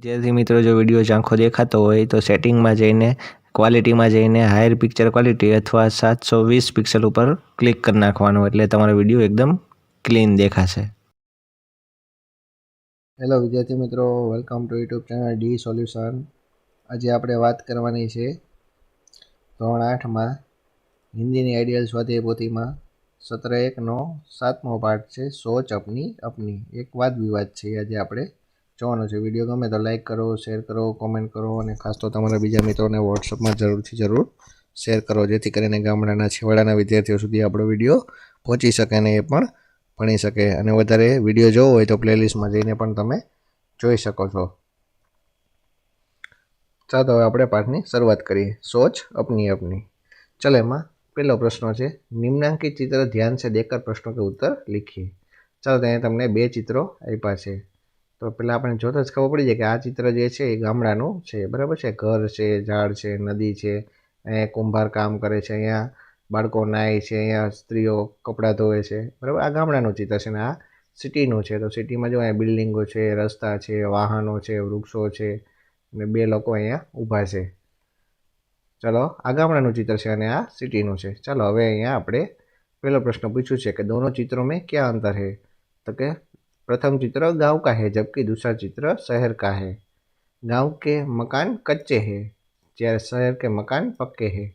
विद्यार्थी मित्रों जो विडियो झांखो देखातो होय तो सेटिंग में जईने क्वॉलिटी में जईने हायर पिक्चर क्वॉलिटी अथवा 720 पिक्सल पर क्लिक कर नाखवानो एटले तमारो विडियो एकदम क्लीन देखाशे। हेलो विद्यार्थी मित्रों, welcome to YouTube channel D solution. आज आपणे बात करवानी छे धोरण 8 में हिंदी नी आइडियल स्वाध्याय पोथी में सत्र 1 नो 7मो पाठ छे सोच अपनी अपनी। एक वाद विवाद छे आज आपणे जोवानो छे। विडियो गमे तो लाइक करो, शेर करो, कॉमेंट करो और खास तो तमारा बीजा मित्रों ने व्हाट्सएप में जरूर शेर करो जेथी करीने गामडाना छेवाडाना विद्यार्थीओ सुधी आपणो विडियो पहोंची शके ने ए पण भणी शके। अने वधारे विडियो जोवो होय तो प्लेलिस्ट में जईने पण तमे जोई शको छो। चलो हवे आपणे पाठनी शरूआत करीए। सोच अपनी अपनी। चलो एमां पहलो प्रश्न है निम्नांकित चित्र ध्यान से देखकर प्रश्नों के उत्तर लिखिए। चलो त्यां तमने बे चित्रों आप्या छे तो पहला आपणे जोता ज खबर पड़ी जाय के आ चित्र जे छे ए गामडानुं छे, बराबर छे। घर छे, झाड़ छे, नदी छे, अहींया कुंभार काम करे छे, अहींया बाळको नाय छे, अहींया स्त्रीओ कपड़ा धोवे छे, बराबर। आ गामडानुं चित्र छे ने आ सिटीनुं छे। तो सिटीमां जो अहींया बिल्डिंगो छे, रस्ता छे, वाहनो छे, वृक्षो छे ने बे लोको अहींया ऊभा छे। चलो आ गामडानुं चित्र छे अने आ सिटीनुं छे। चलो हवे अहींया आपणे पहलो प्रश्न पूछ्यो छे कि दोनों चित्रों में क्या अंतर है। तो के प्रथम चित्र गांव का है जबकि दूसरा चित्र शहर का है। गांव के मकान कच्चे हैं ज्यारे शहर के मकान पक्के हैं।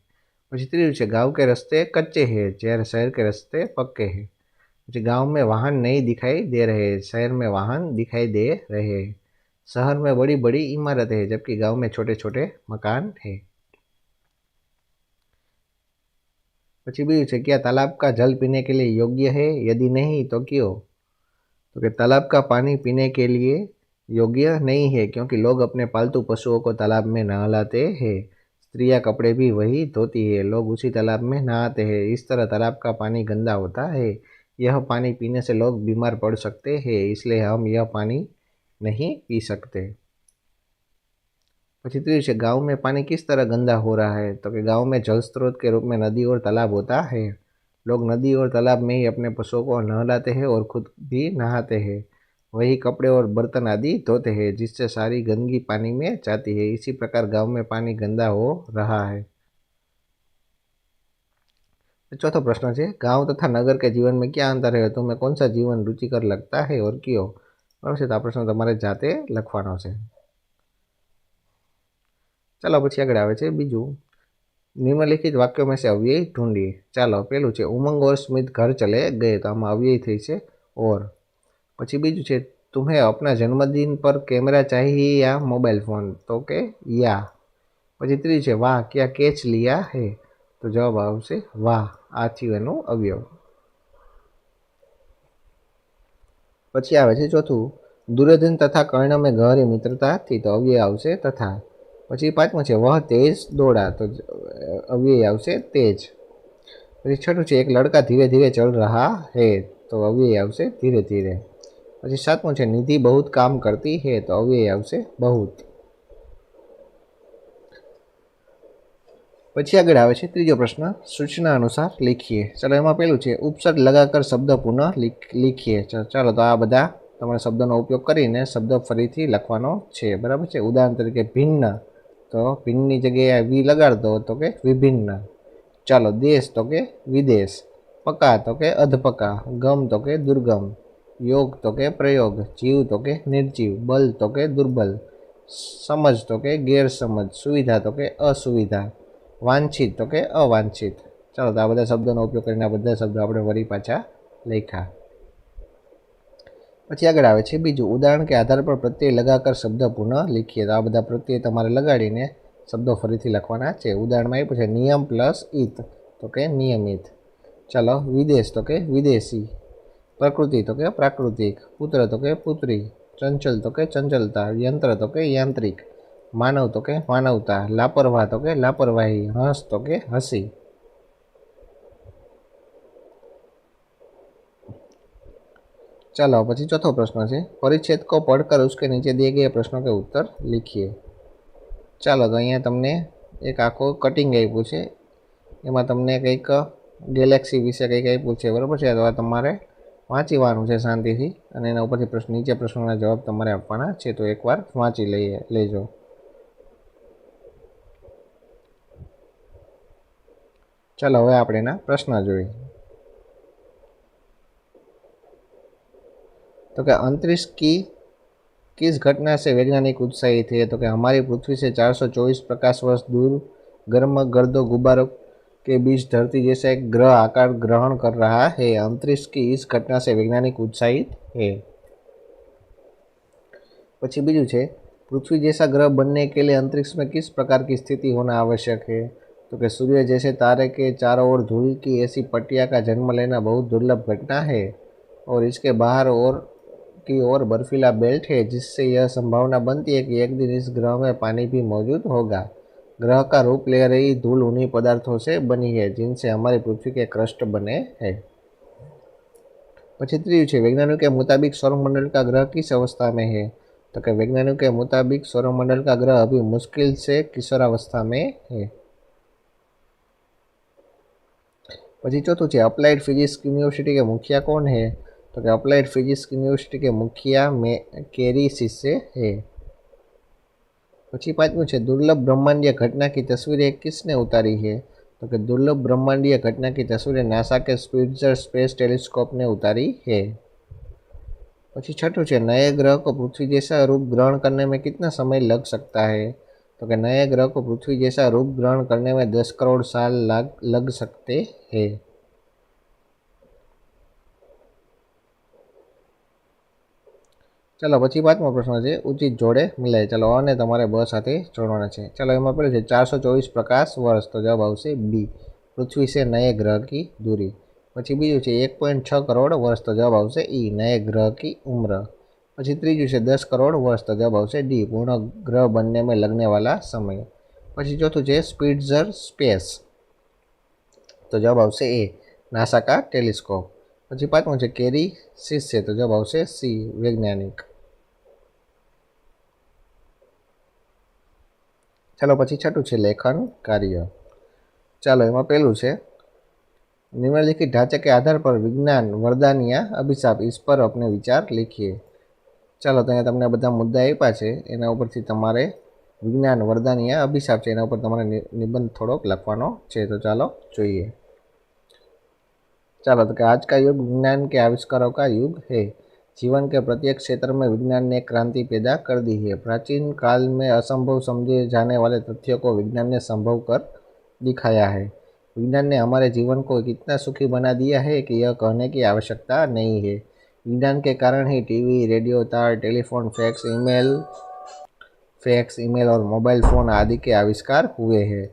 पछी त्रीजुं छे गांव के रस्ते कच्चे हैं ज्यारे शहर के रस्ते पक्के हैं। पछी गांव में वाहन नहीं दिखाई दे रहे, शहर में वाहन दिखाई दे रहे। शहर में बड़ी बड़ी इमारतें हैं जबकि गांव में छोटे छोटे मकान हैं। पछी बीजू छे क्या तालाब का जल पीने के लिए योग्य है, यदि नहीं तो क्यों। तो कि तालाब का पानी पीने के लिए योग्य नहीं है क्योंकि लोग अपने पालतू पशुओं को तालाब में नहलाते हैं। स्त्रियां कपड़े भी वही धोती है, लोग उसी तालाब में नहाते हैं। इस तरह तालाब का पानी गंदा होता है। यह पानी पीने से लोग बीमार पड़ सकते हैं, इसलिए हम यह पानी नहीं पी सकते। पछी तीसरी है गांव में पानी किस तरह गंदा हो रहा है। तो कि गांव में जल स्रोत के रूप में नदी और तालाब होता है। लोग नदी और तालाब में ही अपने पशुओं को नहलाते हैं और खुद भी नहाते हैं। वही कपड़े और बर्तन आदि धोते हैं जिससे सारी गंदगी पानी में जाती है। इसी प्रकार गांव में पानी गंदा हो रहा है। चौथा प्रश्न है गांव तथा नगर के जीवन में क्या अंतर है, तुम्हें कौन सा जीवन रुचिकर लगता है और क्यों। बराबर है। तो आ प्रश्न तमारे जाते लखवानो छे। चलो पछी आगळ आवे छे बीजू निम्नलिखित वाक्यों में से अव्यय ढूंढिए। चलो पहलू है उमंग और स्मित घर चले गए, तो आमां अव्यय थई छे और। पछी बीजू है तुम्हें अपना जन्मदिन पर कैमरा चाहिए या मोबाइल फोन, तो के या। पछी त्रीजू है वाह क्या कैच लिया है, तो जवाब आवशे वाह। आ थयुं एनुं अवयव। पछी आवे छे चौथुं दुर्योधन तथा कर्ण में गहरी मित्रता थी, तो अव्यय आवशे तथा। पछी पांचमो है वह तेज दौड़ा, तो अव्यय आवशे तेज। पछी छठुं है एक लड़का धीरे धीरे चल रहा है, तो अव्यय आवशे धीरे धीरे। पछी सातमो है निधि बहुत काम करती है, तो अव्यय आवशे बहुत। पछी आगळ आवे छे त्रीजो प्रश्न सूचना अनुसार लिखिए। चलो एमां पहेलुं छे उपसर्ग लगाकर शब्द पुनः लिखिए। चलो तो आ बधा तमारे शब्दों उपयोग करीने शब्द फरीथी लखवानो छे, बराबर छे। उदाहरण तरीके भिन्न, तो भिन्ननी जग्याए वी लगाड़ दो तो के विभिन्न। चलो देश तो के विदेश। पका तो के अधपका। गम तो के दुर्गम। योग तो के प्रयोग। जीव तो के निर्जीव। बल तो के दुर्बल। समझ तो के गैरसमझ। सुविधा तो के असुविधा। वांछित तो के अवांछित। चलो तो आ बधा शब्दों उपयोग करीने आ बधा शब्दों आपणे वरी पाछा लख्या। पछी आगळ आवे छे बीजું उदाहरण के आधार पर प्रत्यय लगाकर शब्द पुनः लिखिए। तो आ बधा प्रत्यय तमारे लगाड़ीने शब्दों फरीथी लखवाना छे। उदाहरणमां आप्युं छे नियम प्लस इत, तो के नियमित। चलो विदेश तो के विदेशी। प्रकृति तो के प्राकृतिक। पुत्र तो के पुत्री। चंचल तो के चंचलता। यंत्र तो के यांत्रिक। मानव तो के मानवता। लापरवाह तो के लापरवाही। हंस तो के हसी। चलो पछी चौथो प्रश्न है परिच्छेद को पढ़कर उसके नीचे दिए गए प्रश्नों के उत्तर लिखिए। चलो तो अहींया तमने एक आखो कटिंग आप्युं छे, एमां तमने कंईक गैलेक्सी विषे कंईक आप्युं छे, बराबर छे। तो आ तमारे વાંચીવાનું છે શાંતિથી અને એના ઉપરથી નીચે પ્રશ્નોના જવાબ તમારે આપવાના છે, તો એકવાર વાંચી લેજો. ચાલો હવે આપણે એના પ્રશ્ન જોઈએ. तो क्या अंतरिक्ष की किस घटना से वैज्ञानिक उत्साहित है? तो क्या हमारी पृथ्वी से 424 प्रकाश वर्ष दूर गर्म गर्दो गुब्बारों के बीच धरती जैसा एक ग्रह आकार ग्रहण कर रहा है. अंतरिक्ष की इस घटना से वैज्ञानिक उत्साहित है. પછી બીજું છે, पृथ्वी जैसा ग्रह बनने के लिए अंतरिक्ष में किस प्रकार की स्थिति होना आवश्यक है? तो कि सूर्य जैसे तारे के चारों ओर धूल की ऐसी पट्टिया का जन्म लेना बहुत दुर्लभ घटना है और इसके बाहर और की ओर बर्फीला बेल्ट है, जिससे यह संभावना बनती है कि एक दिन इस ग्रह में पानी भी मौजूद होगा. ग्रह का रूप ले रही धूल उन्हीं पदार्थों से बनी है जिनसे हमारी पृथ्वी के क्रस्ट बने हैं. પછી ત્રીજું છે, वैज्ञानिकों के मुताबिक सौरमंडल का ग्रह किस अवस्था में है? तो कि वैज्ञानिकों के मुताबिक सौरमंडल का ग्रह अभी मुश्किल से किशोरावस्था में है. પછી ચોથું છે, अप्लाइड फिजिक्स यूनिवर्सिटी के मुखिया कौन है? तो कि अप्लाइड फिजिक्स यूनिवर्सिटी के मुखिया में केरी शिष्य है. પછી પાંચમું છે, दुर्लभ ब्रह्मांडीय घटना की तस्वीरें किसने उतारी है? तो कि दुर्लभ ब्रह्मांडीय घटना की तस्वीरें नासा के स्पिट्जर स्पेस टेलीस्कोप ने उतारी है. પછી छठું છે, नए ग्रह को पृथ्वी जैसा रूप ग्रहण करने में कितना समय लग सकता है? तो कि नए ग्रह को पृथ्वी जैसा रूप ग्रहण करने में 10 करोड़ साल लग सकते हैं. ચાલો પછી પાંચમો પ્રશ્ન છે, ઉચિત જોડે મિલાય. ચાલો અને તમારે બ સાથે જોડવાના છે. ચાલો એમાં પેલું છે 424 પ્રકાશ વર્ષ, તો જવાબ આવશે બી, પૃથ્વી से नए ग्रह की दूरी. પછી બીજું છે 1.6 કરોડ વર્ષ, તો જવાબ આવશે ઈ, नए ग्रह की उम्र. પછી ત્રીજું છે 10 કરોડ વર્ષ, તો જવાબ આવશે ડી, पूर्ण ग्रह बनने में लगने वाला समय. પછી ચોથું છે स्पिट्जर स्पेस, તો જવાબ આવશે એ, नासा का टेलीस्कोप. પછી પાંચમું છે કેરી શિષ્ય, તો જવાબ આવશે સી, વૈજ્ઞાનિક. ચાલો પછી છઠ્ઠું છે લેખન કાર્ય. ચાલો એમાં પહેલું છે, निम्नलिखित ढांचे के आधार पर विज्ञान वरदान या अभिशाप, इस पर अपने विचार लिखिए. ચાલો તો અહીંયા તમને બધા મુદ્દા આપ્યા છે, એના ઉપરથી તમારે વિજ્ઞાન વરદાન યા અભિશાપ છે એના ઉપર તમારે નિબંધ થોડોક લખવાનો છે. તો ચાલો જોઈએ. चलो तो कि आज का युग विज्ञान के आविष्कारों का युग है. जीवन के प्रत्येक क्षेत्र में विज्ञान ने क्रांति पैदा कर दी है. प्राचीन काल में असंभव समझे जाने वाले तथ्यों को विज्ञान ने संभव कर दिखाया है. विज्ञान ने हमारे जीवन को इतना सुखी बना दिया है कि यह कहने की आवश्यकता नहीं है. विज्ञान के कारण ही टीवी, रेडियो, तार, टेलीफोन, फैक्स, ईमेल और मोबाइल फ़ोन आदि के आविष्कार हुए हैं.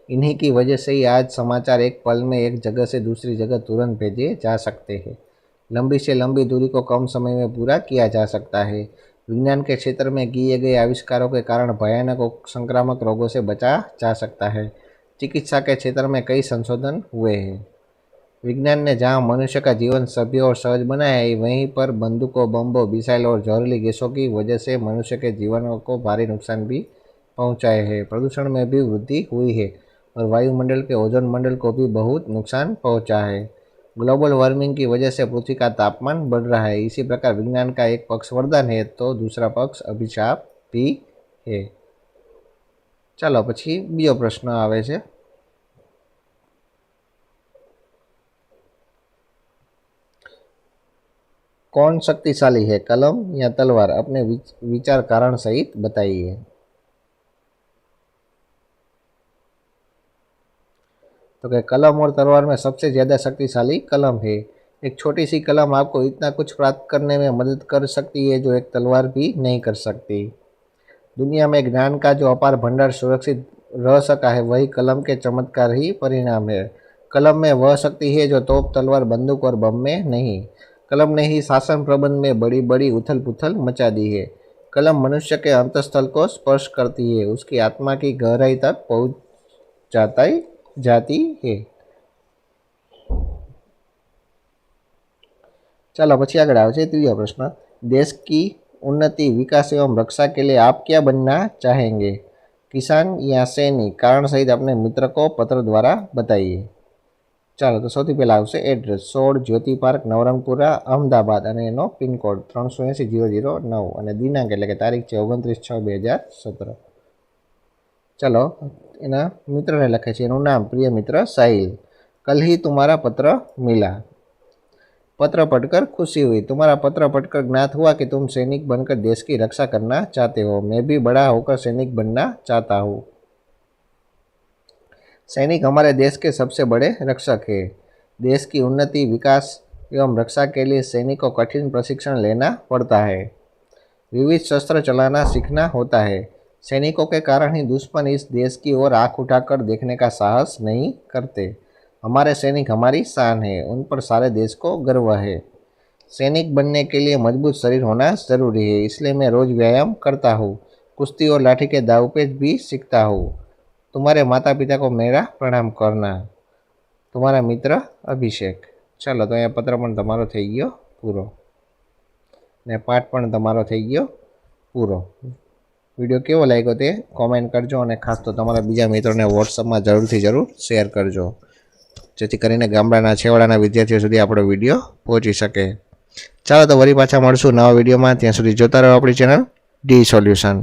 इन्हीं की वजह से ही आज समाचार एक पल में एक जगह से दूसरी जगह तुरंत भेजे जा सकते हैं. लंबी से लंबी दूरी को कम समय में पूरा किया जा सकता है. विज्ञान के क्षेत्र में किए गए आविष्कारों के कारण भयानक और संक्रामक रोगों से बचा जा सकता है. चिकित्सा के क्षेत्र में कई संशोधन हुए हैं. विज्ञान ने जहाँ मनुष्य का जीवन सभ्य और सहज बनाया है, वहीं पर बंदूकों, बम्बों, मिसाइल और जहरीली गैसों की वजह से मनुष्य के जीवन को भारी नुकसान भी पहुँचाए हैं. प्रदूषण में भी वृद्धि हुई है और वायुमंडल के ओजोन मंडल को भी बहुत नुकसान पहुंचा है. ग्लोबल वार्मिंग की वजह से पृथ्वी का तापमान बढ़ रहा है. इसी प्रकार विज्ञान का एक पक्ष वरदान है तो दूसरा पक्ष अभिशाप भी है. चलो પછી બીજો પ્રશ્ન આવે છે, कौन शक्तिशाली है, कलम या तलवार? अपने विचार कारण सहित बताइए. तो कि कलम और तलवार में सबसे ज़्यादा शक्तिशाली कलम है. एक छोटी सी कलम आपको इतना कुछ प्राप्त करने में मदद कर सकती है जो एक तलवार भी नहीं कर सकती. दुनिया में ज्ञान का जो अपार भंडार सुरक्षित रह सका है, वही कलम के चमत्कार ही परिणाम है. कलम में वह शक्ति है जो तोप, तलवार, बंदूक और बम में नहीं. कलम ने ही शासन प्रबंध में बड़ी बड़ी उथल पुथल मचा दी है. कलम मनुष्य के अंतस्थल को स्पर्श करती है, उसकी आत्मा की गहराई तक पहुँच जाती है. चलो પછી આગળ આવે છે ત્રીજો પ્રશ્ન, देश की उन्नति, विकास एवं रक्षा के लिए आप क्या बनना चाहेंगे, किसान या सैनिक? कारण सहित अपने मित्र को पत्र द्वारा बताइए. ચાલો તો સૌથી પહેલાં આવશે એડ્રેસ 16 જ્યોતિ પાર્ક નવરંગપુરા અમદાવાદ અને એનો પિનકોડ 380,009 અને દિનાંક એટલે કે તારીખ છે 29/6/2017. ચલો એના મિત્રને લખે છે, એનું નામ પ્રિય મિત્ર સાહિલ. कल ही तुम्हारा पत्र मिला. पत्र पढ़कर खुशी हुई. तुम्हारा पत्र पढ़कर ज्ञात हुआ कि तुम सैनिक बनकर देश की रक्षा करना चाहते हो. मैं भी बड़ा होकर सैनिक बनना चाहता हूँ. सैनिक हमारे देश के सबसे बड़े रक्षक है. देश की उन्नति, विकास एवं रक्षा के लिए सैनिक को कठिन प्रशिक्षण लेना पड़ता है. विविध शस्त्र चलाना सीखना होता है. सैनिकों के कारण ही दुश्मन इस देश की ओर आंख उठाकर देखने का साहस नहीं करते. हमारे सैनिक हमारी शान है. उन पर सारे देश को गर्व है. सैनिक बनने के लिए मजबूत शरीर होना ज़रूरी है. इसलिए मैं रोज़ व्यायाम करता हूँ. कुश्ती और लाठी के दावपेच भी सीखता हूँ. तुम्हारे माता पिता को मेरा प्रणाम करना. तुम्हारा मित्र अभिषेक. ચાલો તો અહીંયા પત્ર પણ તમારો થઈ ગયો પૂરો ને પાઠ પણ તમારો થઈ ગયો પૂરો. વિડીયો કેવો લાગ્યો તે કોમેન્ટ કરજો અને ખાસ તો તમારા બીજા મિત્રોને વોટ્સઅપમાં જરૂર શેર કરજો, જેથી કરીને ગામડાના છેવાડાના વિદ્યાર્થીઓ સુધી આપણો વિડીયો પહોંચી શકે. ચાલો તો વળી પાછા મળશું નવા વિડીયોમાં. ત્યાં સુધી જોતા રહો આપણી ચેનલ ડી સોલ્યુશન.